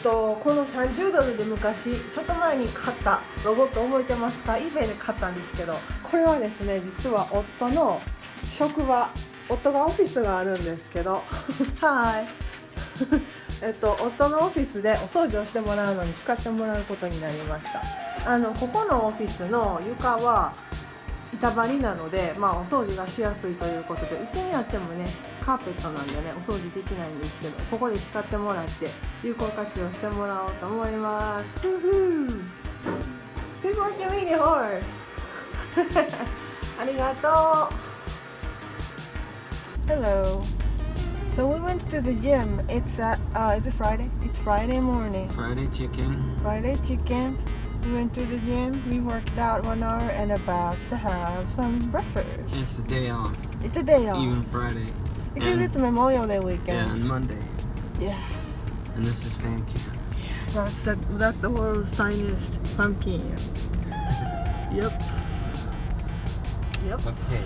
この30ドルで昔ちょっと前に買ったロボット覚えてますか？eBay で買ったんですけど、これはですね、実は夫の職場、夫がオフィスがあるんですけどはい夫のオフィスでお掃除をしてもらうのに使ってもらうことになりました。ここのオフィスの床は板張りなので、お掃除がしやすいということで、うちにあってもね、カーペットなんでね、お掃除できないんですけど、ここで使ってもらって有効活用してもらおうと思います。It's working really hard ありがとう。 Hello. So we went to the gym. It's is it Friday? It's Friday morning. Friday chicken. Friday chicken. We went to the gym. We worked out 1 hour and about to have some breakfast. It's a day off. It's a day off. Even Friday. Because it's Memorial Day Yeah, weekend. on Monday. Yeah. And this is fan cam. That's the whole sinus pumpkin. Yep. Okay.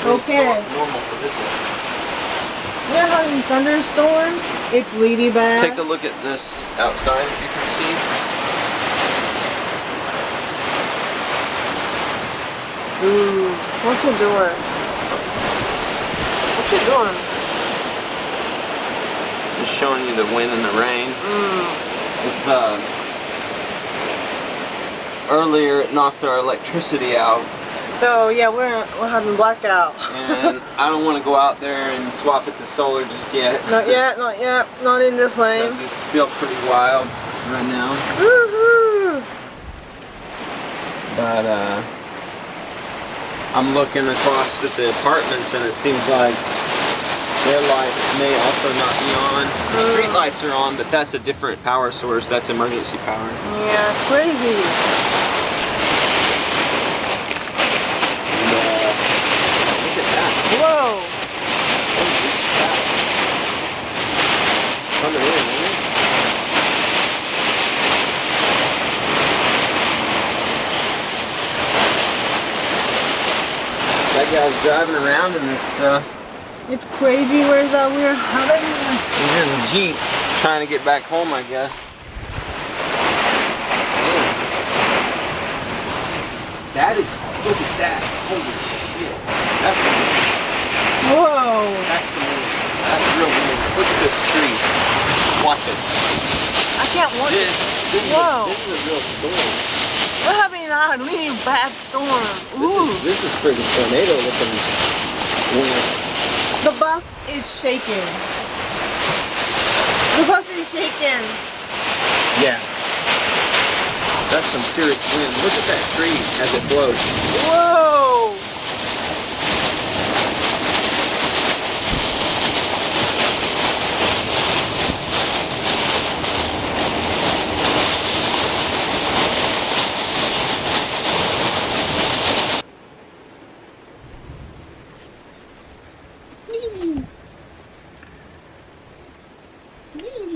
Okay. Normal for this one. We're having thunderstorm. It's really bad. Take a look at this outside if you can see. Ooh, what you doing? What you doing? Just showing you the wind and the rain. It's earlier it knocked our electricity out. So yeah, we're having blackout. And I don't want to go out there and swap it to solar just yet. Not yet, not in this lane. Because it's still pretty wild right now. Woohoo! But I'm looking across at the apartments and it seems like their light may also not be on. The street lights are on, but that's a different power source. That's emergency power. Yeah, it's crazy. Look at that. Whoa! Coming in, isn't it? That guy's driving around in this stuff. It's crazy. Where's that? We're having this. He's in the Jeep trying to get back home, I guess. That is, look at that. Holy shit. That's the moon. Whoa! That's the moon. That's real moon. Look at this tree. Watch it. I can't watch it. Whoa! This is a real storm. We're having a really bad storm. Ooh. This is freaking tornado looking wind. The bus is shaking. The bus is shaking. Yeah. That's some serious wind. Look at that tree as it blows. Whoa!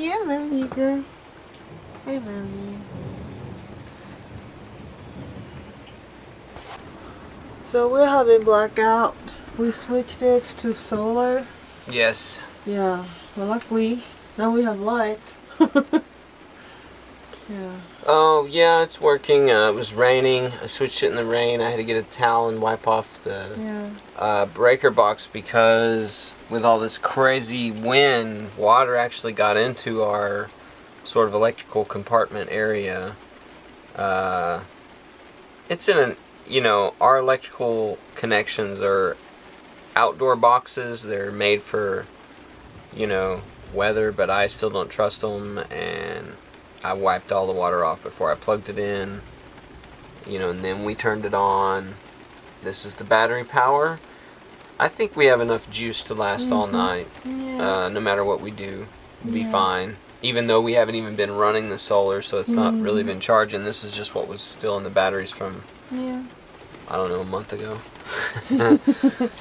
I love you, girl. I love you. So we're having blackout. We switched it to solar. Yes. Yeah. Well, luckily now we have lights. Yeah. Oh, yeah, it's working. It was raining. I switched it in the rain. I had to get a towel and wipe off the breaker box because with all this crazy wind, water actually got into our sort of electrical compartment area. It's in an, our electrical connections are outdoor boxes. They're made for, weather, but I still don't trust them, and I wiped all the water off before I plugged it in, and then we turned it on. This is the battery power. I think we have enough juice to last all night. Yeah. No matter what we do, we'll be fine. Even though we haven't even been running the solar, so it's not really been charging. This is just what was still in the batteries from, I don't know, a month ago.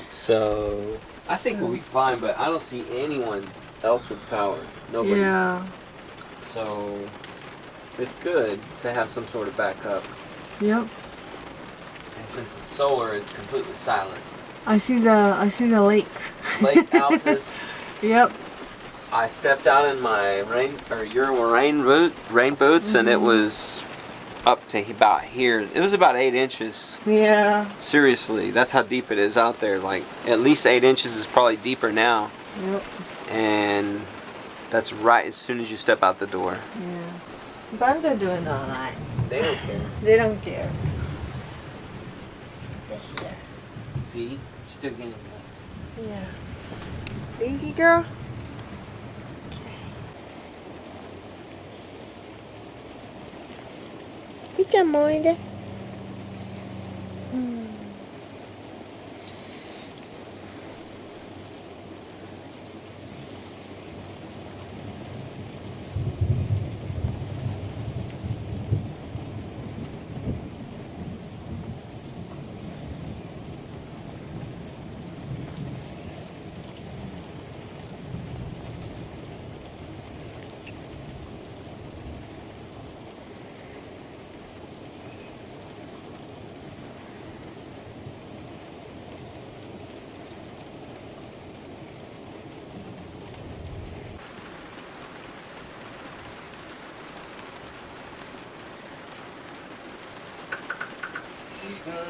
So, I think we'll be fine, but I don't see anyone else with power. Nobody. Yeah. So, it's good to have some sort of backup. Yep. And since it's solar, it's completely silent. I see the lake. Lake Altus. Yep. I stepped out in my rain boots, and it was up to about here. It was about 8 inches. Yeah. Seriously, that's how deep it is out there. Like at least 8 inches is probably deeper now. Yep. And that's right as soon as you step out the door. Yeah. Buns are doing all right. They don't care. They don't care. They're here. See, still getting legs. Yeah. Lazy girl. Miちゃんもおいで。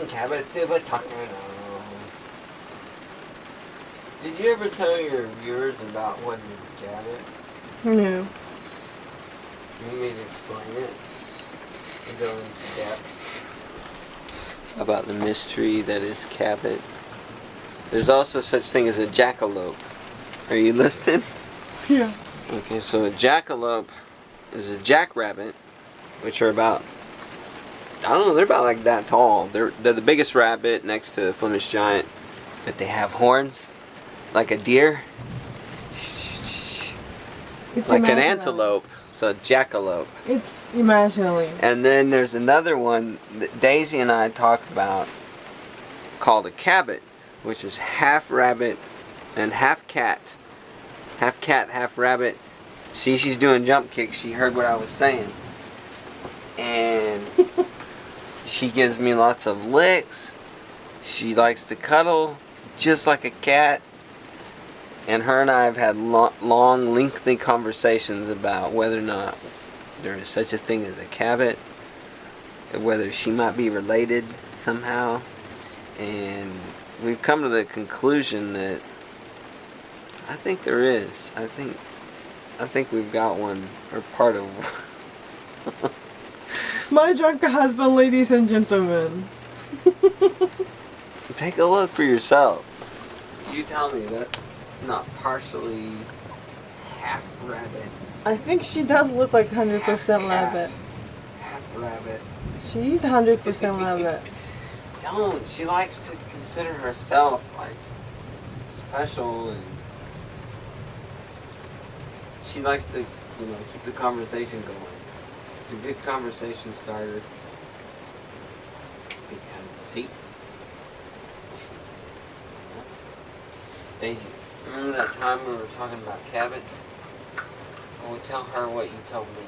Cabot Tuba talking. Did you ever tell your viewers about what is a cabot? No. You need me to explain it and go into depth about the mystery that is cabot. There's also such thing as a jackalope. Are you listening? Yeah. Okay, so a jackalope is a jackrabbit, which are about, I don't know, they're about like that tall. They're the biggest rabbit next to Flemish giant, but they have horns like a deer, It's like an imaginary. antelope. So jackalope. It's imaginary. And then there's another one that Daisy and I talk about called a cabot, which is half rabbit and half cat. Half cat, half rabbit. See, she's doing jump kicks. She heard what I was saying. And she gives me lots of licks. She likes to cuddle just like a cat. And her and I have had long, lengthy conversations about whether or not there is such a thing as a cabot, whether she might be related somehow. And we've come to the conclusion that I think there is. I think we've got one, or part of. My drunk husband, ladies and gentlemen. Take a look for yourself. You tell me that's not partially half rabbit. I think she does look like 100% half rabbit. cat, half rabbit. She's 100% rabbit. Don't. She likes to consider herself like special, and she likes to, keep the conversation going. It's a good conversation starter because, see? Daisy, remember that time we were talking about cabots? Well, tell her what you told me.